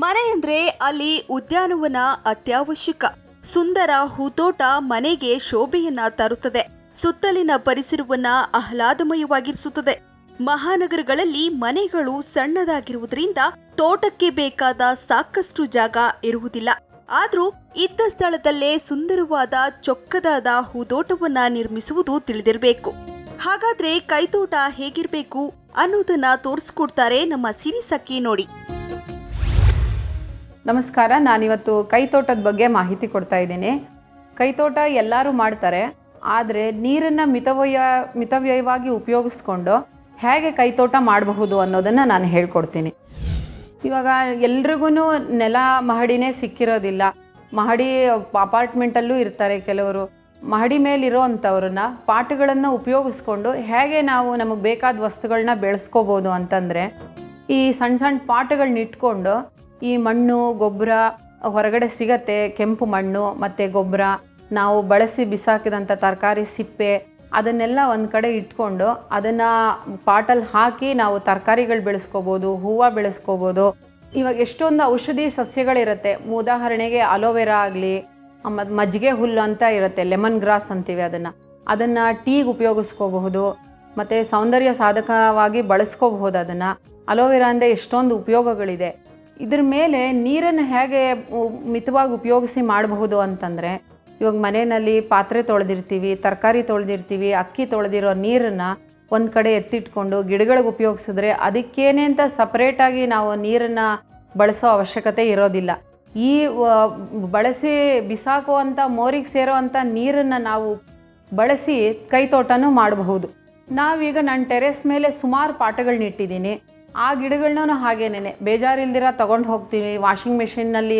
ಮನೆ ಅಂದ್ರೆ ಅಲ್ಲಿ ಉದ್ಯಾನವನ ಅತ್ಯವಶ್ಯಕ. ಸುಂದರ ಹೂತೋಟ ಮನೆಗೆ ಶೋಭೆಯನ್ನ ತರುತ್ತದೆ, ಸುತ್ತಲಿನ ಪರಿಸರವನ್ನ ಆಹ್ಲಾದಮಯವಾಗಿರಿಸುತ್ತದೆ. ಮಹಾನಗರಗಳಲ್ಲಿ ಮನೆಗಳು ಸಣ್ಣದಾಗಿರುವುದರಿಂದ ತೋಟಕ್ಕೆ ಬೇಕಾದ ಸಾಕಷ್ಟು ಜಾಗ ಇರುವುದಿಲ್ಲ. ಆದ್ರೂ ಇದ್ದ ಸ್ಥಳದಲ್ಲೇ ಸುಂದರವಾದ ಚೊಕ್ಕದಾದ ಹೂತೋಟವನ್ನ ನಿರ್ಮಿಸುವುದು ತಿಳಿದಿರಬೇಕು. ಹಾಗಾದ್ರೆ ಕೈತೋಟ ಹೇಗಿರ್ಬೇಕು ಅನ್ನೋದನ್ನ ತೋರಿಸ್ಕೊಡ್ತಾರೆ ನಮ್ಮ ಸಿರಿಸಖಿ ನೋಡಿ. ನಮಸ್ಕಾರ, ನಾನಿವತ್ತು ಕೈತೋಟದ ಬಗ್ಗೆ ಮಾಹಿತಿ ಕೊಡ್ತಾ ಇದ್ದೀನಿ. ಕೈತೋಟ ಎಲ್ಲರೂ ಮಾಡ್ತಾರೆ, ಆದರೆ ನೀರನ್ನು ಮಿತವ್ಯಯವಾಗಿ ಉಪಯೋಗಿಸ್ಕೊಂಡು ಹೇಗೆ ಕೈತೋಟ ಮಾಡಬಹುದು ಅನ್ನೋದನ್ನು ನಾನು ಹೇಳ್ಕೊಡ್ತೀನಿ. ಇವಾಗ ಎಲ್ರಿಗೂ ನೆಲ ಮಹಡಿನೇ ಸಿಕ್ಕಿರೋದಿಲ್ಲ. ಮಹಡಿ ಅಪಾರ್ಟ್ಮೆಂಟಲ್ಲೂ ಇರ್ತಾರೆ ಕೆಲವರು. ಮಹಡಿ ಮೇಲಿರೋ ಅಂಥವ್ರನ್ನ ಪಾಟ್ಗಳನ್ನು ಉಪಯೋಗಿಸ್ಕೊಂಡು ಹೇಗೆ ನಾವು ನಮಗೆ ಬೇಕಾದ ವಸ್ತುಗಳನ್ನ ಬೆಳೆಸ್ಕೋಬೋದು ಅಂತಂದರೆ, ಈ ಸಣ್ಣ ಸಣ್ಣ ಪಾಟ್ಗಳನ್ನ ಇಟ್ಕೊಂಡು ಈ ಮಣ್ಣು ಗೊಬ್ಬರ ಹೊರಗಡೆ ಸಿಗತ್ತೆ, ಕೆಂಪು ಮಣ್ಣು ಮತ್ತು ಗೊಬ್ಬರ, ನಾವು ಬಳಸಿ ಬಿಸಾಕಿದಂಥ ತರಕಾರಿ ಸಿಪ್ಪೆ ಅದನ್ನೆಲ್ಲ ಒಂದು ಕಡೆ ಇಟ್ಕೊಂಡು ಅದನ್ನು ಪಾಟಲ್ಲಿ ಹಾಕಿ ನಾವು ತರಕಾರಿಗಳು ಬೆಳೆಸ್ಕೋಬೋದು, ಹೂವು ಬೆಳೆಸ್ಕೋಬೋದು. ಇವಾಗ ಎಷ್ಟೊಂದು ಔಷಧಿ ಸಸ್ಯಗಳಿರುತ್ತೆ. ಉದಾಹರಣೆಗೆ ಅಲೋವೆರಾ ಆಗಲಿ, ಮತ್ತು ಮಜ್ಜಿಗೆ ಹುಲ್ಲು ಅಂತ ಇರುತ್ತೆ, ಲೆಮನ್ ಗ್ರಾಸ್ ಅಂತೀವಿ, ಅದನ್ನು ಟೀಗೆ ಉಪಯೋಗಿಸ್ಕೋಬಹುದು ಮತ್ತು ಸೌಂದರ್ಯ ಸಾಧಕವಾಗಿ ಬಳಸ್ಕೋಬಹುದು. ಅದನ್ನು ಅಲೋವೆರಾ ಅಂದರೆ ಎಷ್ಟೊಂದು ಉಪಯೋಗಗಳಿದೆ. ಇದ್ರ ಮೇಲೆ ನೀರನ್ನು ಹೇಗೆ ಮಿತವಾಗಿ ಉಪಯೋಗಿಸಿ ಮಾಡಬಹುದು ಅಂತಂದರೆ, ಇವಾಗ ಮನೆಯಲ್ಲಿ ಪಾತ್ರೆ ತೊಳೆದಿರ್ತೀವಿ, ತರಕಾರಿ ತೊಳೆದಿರ್ತೀವಿ, ಅಕ್ಕಿ ತೊಳೆದಿರೋ ನೀರನ್ನು ಒಂದು ಕಡೆ ಎತ್ತಿಟ್ಕೊಂಡು ಗಿಡಗಳಿಗೆ ಉಪಯೋಗಿಸಿದ್ರೆ ಅದಕ್ಕೇನೆ ಅಂತ ಸಪ್ರೇಟಾಗಿ ನಾವು ನೀರನ್ನು ಬಳಸೋ ಅವಶ್ಯಕತೆ ಇರೋದಿಲ್ಲ. ಈ ಬಳಸಿ ಬಿಸಾಕುವಂಥ ಮೋರಿಗೆ ಸೇರೋ ಅಂಥ ನೀರನ್ನು ನಾವು ಬಳಸಿ ಕೈತೋಟನೂ ಮಾಡಬಹುದು. ನಾವೀಗ ನನ್ನ ಟೆರೆಸ್ ಮೇಲೆ ಸುಮಾರು ಪಾಟ್ಗಳನ್ನ ಇಟ್ಟಿದ್ದೀನಿ. ಆ ಗಿಡಗಳನ್ನೂ ಹಾಗೇನೆ ಬೇಜಾರಿಲ್ದಿರ ತೊಗೊಂಡು ಹೋಗ್ತೀನಿ. ವಾಷಿಂಗ್ ಮೆಷಿನ್ನಲ್ಲಿ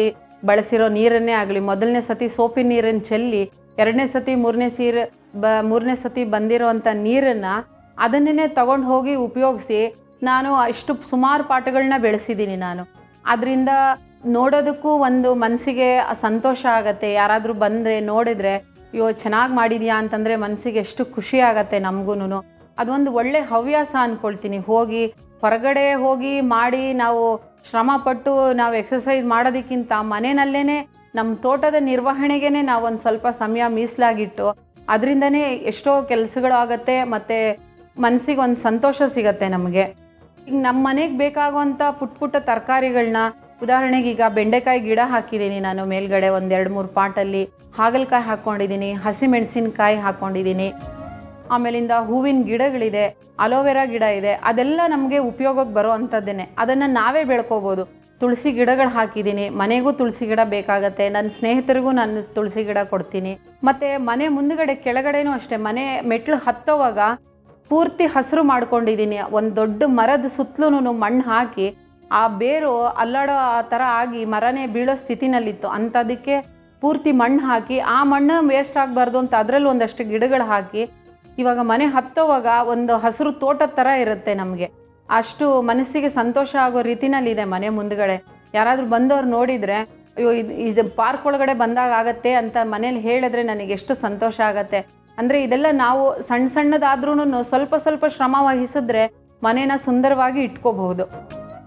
ಬಳಸಿರೋ ನೀರನ್ನೇ ಆಗಲಿ, ಮೊದಲನೇ ಸತಿ ಸೋಪಿನ ನೀರನ್ನು ಚೆಲ್ಲಿ ಎರಡನೇ ಸತಿ ಮೂರನೇ ಸತಿ ಬಂದಿರೋ ಅಂಥ ನೀರನ್ನು ಅದನ್ನೇ ತೊಗೊಂಡು ಹೋಗಿ ಉಪಯೋಗಿಸಿ ನಾನು ಅಷ್ಟು ಸುಮಾರು ಪಾಟ್ಗಳನ್ನ ಬೆಳೆಸಿದ್ದೀನಿ ನಾನು. ಅದರಿಂದ ನೋಡೋದಕ್ಕೂ ಒಂದು ಮನಸ್ಸಿಗೆ ಸಂತೋಷ ಆಗುತ್ತೆ. ಯಾರಾದರೂ ಬಂದರೆ ನೋಡಿದರೆ ಅಯ್ಯೋ ಚೆನ್ನಾಗಿ ಮಾಡಿದ್ಯಾ ಅಂತಂದರೆ ಮನಸ್ಸಿಗೆ ಎಷ್ಟು ಖುಷಿ ಆಗುತ್ತೆ ನಮಗೂ. ಅದೊಂದು ಒಳ್ಳೆ ಹವ್ಯಾಸ ಅಂದ್ಕೊಳ್ತೀನಿ. ಹೊರಗಡೆ ಹೋಗಿ ಮಾಡಿ ನಾವು ಶ್ರಮಪಟ್ಟು ನಾವು ಎಕ್ಸಸೈಸ್ ಮಾಡೋದಕ್ಕಿಂತ ಮನೆಯಲ್ಲೇ ನಮ್ಮ ತೋಟದ ನಿರ್ವಹಣೆಗೆ ನಾವು ಒಂದು ಸ್ವಲ್ಪ ಸಮಯ ಮೀಸಲಾಗಿಟ್ಟು ಅದರಿಂದನೇ ಎಷ್ಟೋ ಕೆಲಸಗಳು ಆಗುತ್ತೆ ಮತ್ತು ಮನಸ್ಸಿಗೆ ಒಂದು ಸಂತೋಷ ಸಿಗತ್ತೆ ನಮಗೆ. ಈಗ ನಮ್ಮ ಮನೆಗೆ ಬೇಕಾಗುವಂಥ ಪುಟ್ಟ ತರಕಾರಿಗಳನ್ನ, ಉದಾಹರಣೆಗೆ ಈಗ ಬೆಂಡೆಕಾಯಿ ಗಿಡ ಹಾಕಿದ್ದೀನಿ ನಾನು ಮೇಲ್ಗಡೆ ಒಂದು 2-3 ಪಾಟಲ್ಲಿ, ಹಾಗಲಕಾಯಿ ಹಾಕ್ಕೊಂಡಿದ್ದೀನಿ, ಹಸಿಮೆಣಸಿನ್ಕಾಯಿ ಹಾಕ್ಕೊಂಡಿದ್ದೀನಿ, ಆಮೇಲಿಂದ ಹೂವಿನ ಗಿಡಗಳಿದೆ, ಅಲೋವೆರಾ ಗಿಡ ಇದೆ. ಅದೆಲ್ಲ ನಮಗೆ ಉಪಯೋಗಕ್ಕೆ ಬರೋ ಅಂಥದ್ದೇನೆ. ಅದನ್ನು ನಾವೇ ಬೆಳ್ಕೋಬೋದು. ತುಳಸಿ ಗಿಡಗಳು ಹಾಕಿದ್ದೀನಿ, ಮನೆಗೂ ತುಳಸಿ ಗಿಡ ಬೇಕಾಗತ್ತೆ. ನನ್ನ ಸ್ನೇಹಿತರಿಗೂ ನಾನು ತುಳಸಿ ಗಿಡ ಕೊಡ್ತೀನಿ. ಮತ್ತು ಮನೆ ಮುಂದುಗಡೆ ಕೆಳಗಡೆನೂ ಅಷ್ಟೇ, ಮನೆ ಮೆಟ್ಲು ಹತ್ತೋವಾಗ ಪೂರ್ತಿ ಹಸಿರು ಮಾಡ್ಕೊಂಡಿದ್ದೀನಿ. ಒಂದು ದೊಡ್ಡ ಮರದ ಸುತ್ತಲೂ ಮಣ್ಣು ಹಾಕಿ ಆ ಬೇರು ಅಲ್ಲಾಡೋ ಆ ಥರ ಆಗಿ ಮರನೇ ಬೀಳೋ ಸ್ಥಿತಿನಲ್ಲಿತ್ತು. ಅಂಥದಕ್ಕೆ ಪೂರ್ತಿ ಮಣ್ಣು ಹಾಕಿ, ಆ ಮಣ್ಣು ವೇಸ್ಟ್ ಆಗಬಾರ್ದು ಅಂತ ಅದರಲ್ಲಿ ಒಂದಷ್ಟು ಗಿಡಗಳು ಹಾಕಿ ಇವಾಗ ಮನೆ ಹತ್ತೋವಾಗ ಒಂದು ಹಸಿರು ತೋಟದ ಥರ ಇರುತ್ತೆ ನಮಗೆ. ಅಷ್ಟು ಮನಸ್ಸಿಗೆ ಸಂತೋಷ ಆಗೋ ರೀತಿನಲ್ಲಿದೆ ಮನೆ ಮುಂದುಗಡೆ. ಯಾರಾದರೂ ಬಂದವ್ರು ನೋಡಿದರೆ ಅಯ್ಯೋ ಇದು ಪಾರ್ಕ್ ಒಳಗಡೆ ಬಂದಾಗ ಆಗತ್ತೆ ಅಂತ ಮನೇಲಿ ಹೇಳಿದ್ರೆ ನನಗೆ ಎಷ್ಟು ಸಂತೋಷ ಆಗತ್ತೆ. ಅಂದರೆ ಇದೆಲ್ಲ ನಾವು ಸಣ್ಣದಾದ್ರೂ ಸ್ವಲ್ಪ ಸ್ವಲ್ಪ ಶ್ರಮ ವಹಿಸಿದ್ರೆ ಮನೇನ ಸುಂದರವಾಗಿ ಇಟ್ಕೋಬಹುದು.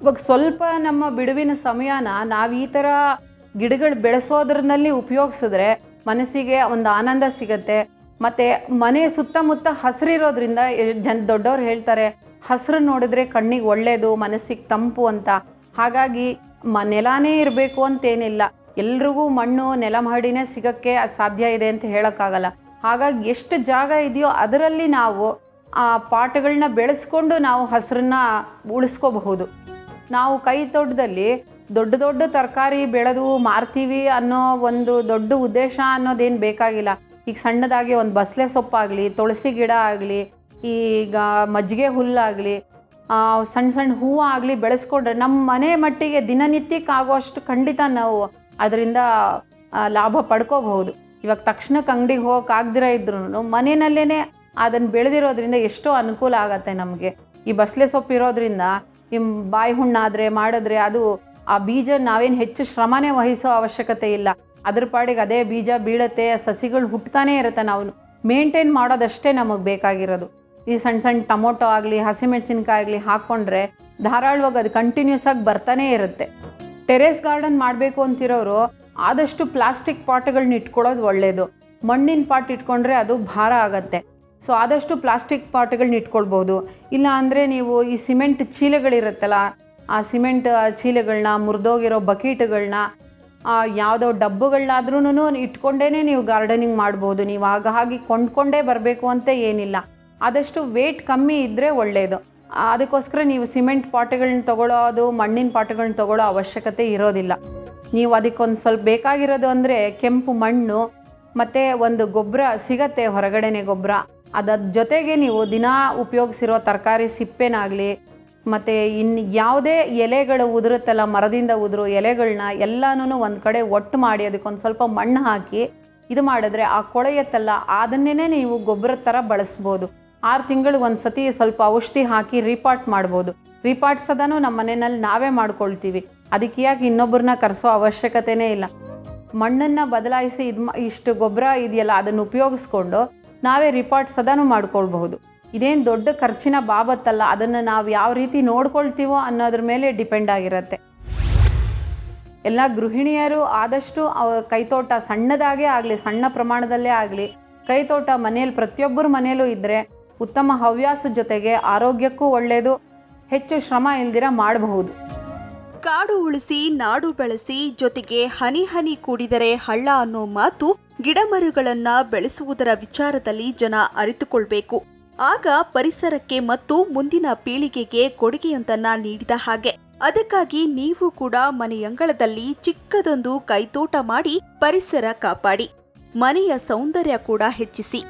ಇವಾಗ ಸ್ವಲ್ಪ ನಮ್ಮ ಬಿಡುವಿನ ಸಮಯನ ನಾವು ಈ ಥರ ಗಿಡಗಳು ಬೆಳೆಸೋದ್ರಲ್ಲಿ ಉಪಯೋಗಿಸಿದ್ರೆ ಮನಸ್ಸಿಗೆ ಒಂದು ಆನಂದ ಸಿಗತ್ತೆ. ಮತ್ತು ಮನೆ ಸುತ್ತಮುತ್ತ ಹಸಿರಿರೋದ್ರಿಂದ ದೊಡ್ಡವ್ರು ಹೇಳ್ತಾರೆ ಹಸಿರು ನೋಡಿದ್ರೆ ಕಣ್ಣಿಗೆ ಒಳ್ಳೆಯದು, ಮನಸ್ಸಿಗೆ ತಂಪು ಅಂತ. ಹಾಗಾಗಿ ನೆಲನೇ ಇರಬೇಕು ಅಂತೇನಿಲ್ಲ, ಎಲ್ರಿಗೂ ಮಣ್ಣು ನೆಲ ಮಹಡಿನೇ ಸಿಗೋಕ್ಕೆ ಸಾಧ್ಯ ಇದೆ ಅಂತ ಹೇಳೋಕ್ಕಾಗಲ್ಲ. ಹಾಗಾಗಿ ಎಷ್ಟು ಜಾಗ ಇದೆಯೋ ಅದರಲ್ಲಿ ನಾವು ಆ ಪಾಟ್ಗಳನ್ನ ಬೆಳೆಸ್ಕೊಂಡು ನಾವು ಹಸಿರನ್ನ ಉಳಿಸ್ಕೋಬಹುದು. ನಾವು ಕೈ ತೋಟದಲ್ಲಿ ದೊಡ್ಡ ತರಕಾರಿ ಬೆಳೆದು ಮಾರ್ತೀವಿ ಅನ್ನೋ ಒಂದು ದೊಡ್ಡ ಉದ್ದೇಶ ಅನ್ನೋದೇನು ಬೇಕಾಗಿಲ್ಲ. ಈಗ ಸಣ್ಣದಾಗಿ ಒಂದು ಬಸಳೆ ಸೊಪ್ಪಾಗಲಿ, ತುಳಸಿ ಗಿಡ ಆಗಲಿ, ಈಗ ಮಜ್ಜಿಗೆ ಹುಲ್ಲಾಗಲಿ, ಸಣ್ಣ ಹೂವು ಆಗಲಿ ಬೆಳೆಸ್ಕೊಂಡ್ರೆ ನಮ್ಮ ಮನೆ ಮಟ್ಟಿಗೆ ದಿನನಿತ್ಯಕ್ಕೆ ಆಗೋಷ್ಟು ಖಂಡಿತ ನಾವು ಅದರಿಂದ ಲಾಭ ಪಡ್ಕೋಬಹುದು. ಇವಾಗ ತಕ್ಷಣಕ್ಕೆ ಅಂಗಡಿಗೆ ಹೋಗೋಕ್ಕಾಗ್ದಿರ ಇದ್ರೂ ಮನೆಯಲ್ಲೇ ಅದನ್ನು ಬೆಳೆದಿರೋದ್ರಿಂದ ಎಷ್ಟೋ ಅನುಕೂಲ ಆಗತ್ತೆ ನಮಗೆ. ಈ ಬಸಳೆ ಸೊಪ್ಪು ಇರೋದ್ರಿಂದ ನಿಮ್ಮ ಬಾಯಿ ಹುಣ್ಣಾದರೆ ಮಾಡಿದ್ರೆ ಅದು ಆ ಬೀಜ ನಾವೇನು ಹೆಚ್ಚು ಶ್ರಮನೇ ವಹಿಸೋ ಅವಶ್ಯಕತೆ ಇಲ್ಲ. ಅದ್ರ ಪಾಡಿಗೆ ಅದೇ ಬೀಜ ಬೀಳತ್ತೆ, ಸಸಿಗಳು ಹುಟ್ಟುತ್ತಾನೆ ಇರುತ್ತೆ. ನಾವು ಮೇಂಟೈನ್ ಮಾಡೋದಷ್ಟೇ ನಮಗೆ ಬೇಕಾಗಿರೋದು. ಈ ಸಣ್ಣ ಟೊಮೊಟೊ ಆಗಲಿ, ಹಸಿಮೆಣಸಿನ್ಕಾಯಿ ಆಗಲಿ ಹಾಕ್ಕೊಂಡ್ರೆ ಧಾರಾಳವಾಗಿ ಅದು ಕಂಟಿನ್ಯೂಸ್ ಆಗಿ ಬರ್ತಾನೇ ಇರುತ್ತೆ. ಟೆರೇಸ್ ಗಾರ್ಡನ್ ಮಾಡಬೇಕು ಅಂತಿರೋರು ಆದಷ್ಟು ಪ್ಲಾಸ್ಟಿಕ್ ಪಾಟ್ಗಳನ್ನ ಇಟ್ಕೊಳ್ಳೋದು ಒಳ್ಳೆಯದು. ಮಣ್ಣಿನ ಪಾಟ್ ಇಟ್ಕೊಂಡ್ರೆ ಅದು ಭಾರ ಆಗತ್ತೆ. ಸೊ ಆದಷ್ಟು ಪ್ಲಾಸ್ಟಿಕ್ ಪಾಟ್ಗಳನ್ನ ಇಟ್ಕೊಳ್ಬೋದು. ಇಲ್ಲ ಅಂದರೆ ನೀವು ಈ ಸಿಮೆಂಟ್ ಚೀಲಗಳಿರುತ್ತಲ್ಲ, ಆ ಸಿಮೆಂಟ್ ಚೀಲಗಳನ್ನ, ಮುರಿದೋಗಿರೋ ಬಕೀಟ್ಗಳನ್ನ, ಯಾವುದೋ ಡಬ್ಬುಗಳನ್ನಾದ್ರೂ ಇಟ್ಕೊಂಡೇ ನೀವು ಗಾರ್ಡನಿಂಗ್ ಮಾಡ್ಬೋದು. ನೀವು ಹಾಗಾಗಿ ಕೊಂಡ್ಕೊಂಡೇ ಬರಬೇಕು ಅಂತ ಏನಿಲ್ಲ. ಆದಷ್ಟು ವೇಟ್ ಕಮ್ಮಿ ಇದ್ದರೆ ಒಳ್ಳೆಯದು. ಅದಕ್ಕೋಸ್ಕರ ನೀವು ಸಿಮೆಂಟ್ ಪಾಟ್ಗಳನ್ನ ತೊಗೊಳ್ಳೋದು, ಮಣ್ಣಿನ ಪಾಟ್ಗಳನ್ನ ತೊಗೊಳ್ಳೋ ಅವಶ್ಯಕತೆ ಇರೋದಿಲ್ಲ. ನೀವು ಅದಕ್ಕೊಂದು ಸ್ವಲ್ಪ ಬೇಕಾಗಿರೋದು ಅಂದರೆ ಕೆಂಪು ಮಣ್ಣು ಮತ್ತು ಒಂದು ಗೊಬ್ಬರ ಸಿಗತ್ತೆ ಹೊರಗಡೆನೆ ಗೊಬ್ಬರ. ಅದರ ಜೊತೆಗೆ ನೀವು ದಿನಾ ಉಪಯೋಗಿಸಿರೋ ತರಕಾರಿ ಸಿಪ್ಪೆನಾಗಲಿ ಮತ್ತು ಇನ್ನು ಯಾವುದೇ ಎಲೆಗಳು ಉದುರುತ್ತಲ್ಲ, ಮರದಿಂದ ಉದುರು ಎಲೆಗಳನ್ನ ಎಲ್ಲನೂ ಒಂದು ಕಡೆ ಒಟ್ಟು ಮಾಡಿ ಅದಕ್ಕೊಂದು ಸ್ವಲ್ಪ ಮಣ್ಣು ಹಾಕಿ ಇದು ಮಾಡಿದ್ರೆ ಆ ಕೊಳೆಯತ್ತಲ್ಲ, ಅದನ್ನೇ ನೀವು ಗೊಬ್ಬರದ ಥರ ಬಳಸ್ಬೋದು. 6 ತಿಂಗಳಿಗೆ ಒಂದು ಸತಿ ಸ್ವಲ್ಪ ಔಷಧಿ ಹಾಕಿ ರೀಪಾಟ್ ಮಾಡ್ಬೋದು. ರೀಪಾಟ್ಸೋದನ್ನು ನಮ್ಮ ಮನೆಯಲ್ಲಿ ನಾವೇ ಮಾಡ್ಕೊಳ್ತೀವಿ. ಅದಕ್ಕೆ ಯಾಕೆ ಇನ್ನೊಬ್ಬರನ್ನ ಕರೆಸೋ ಅವಶ್ಯಕತೆಯೇ ಇಲ್ಲ. ಮಣ್ಣನ್ನು ಬದಲಾಯಿಸಿ ಇಷ್ಟು ಗೊಬ್ಬರ ಇದೆಯಲ್ಲ ಅದನ್ನು ಉಪಯೋಗಿಸ್ಕೊಂಡು ನಾವೇ ರೀಪಾಟ್ಸೋದನ್ನು ಮಾಡ್ಕೊಳ್ಬಹುದು. ಇದೇನು ದೊಡ್ಡ ಖರ್ಚಿನ ಬಾಬತ್ತಲ್ಲ. ಅದನ್ನು ನಾವು ಯಾವ ರೀತಿ ನೋಡ್ಕೊಳ್ತೀವೋ ಅನ್ನೋದ್ರ ಮೇಲೆ ಡಿಪೆಂಡ್ ಆಗಿರುತ್ತೆ. ಎಲ್ಲ ಗೃಹಿಣಿಯರು ಆದಷ್ಟು ಕೈತೋಟ ಸಣ್ಣದಾಗೇ ಆಗಲಿ, ಸಣ್ಣ ಪ್ರಮಾಣದಲ್ಲೇ ಆಗಲಿ, ಕೈತೋಟ ಮನೆಯಲ್ಲಿ ಪ್ರತಿಯೊಬ್ಬರ ಮನೆಯಲ್ಲೂ ಇದ್ದರೆ ಉತ್ತಮ ಹವ್ಯಾಸದ ಜೊತೆಗೆ ಆರೋಗ್ಯಕ್ಕೂ ಒಳ್ಳೆಯದು, ಹೆಚ್ಚು ಶ್ರಮ ಇಲ್ದಿರ ಮಾಡಬಹುದು. ಕಾಡು ಉಳಿಸಿ ನಾಡು ಬೆಳೆಸಿ, ಜೊತೆಗೆ ಹನಿ ಹನಿ ಕೂಡಿದರೆ ಹಳ್ಳ ಅನ್ನೋ ಮಾತು ಗಿಡಮರಗಳನ್ನ ಬೆಳೆಸುವುದರ ವಿಚಾರದಲ್ಲಿ ಜನ ಅರಿತುಕೊಳ್ಬೇಕು. ಆಗ ಪರಿಸರಕ್ಕೆ ಮತ್ತು ಮುಂದಿನ ಪೀಳಿಗೆಗೆ ಕೊಡುಗೆಯೊಂದನ್ನ ನೀಡಿದ ಹಾಗೆ. ಅದಕ್ಕಾಗಿ ನೀವು ಕೂಡ ಮನೆಯಂಗಳದಲ್ಲಿ ಚಿಕ್ಕದೊಂದು ಕೈತೋಟ ಮಾಡಿ ಪರಿಸರ ಕಾಪಾಡಿ, ಮನೆಯ ಸೌಂದರ್ಯ ಕೂಡ ಹೆಚ್ಚಿಸಿ.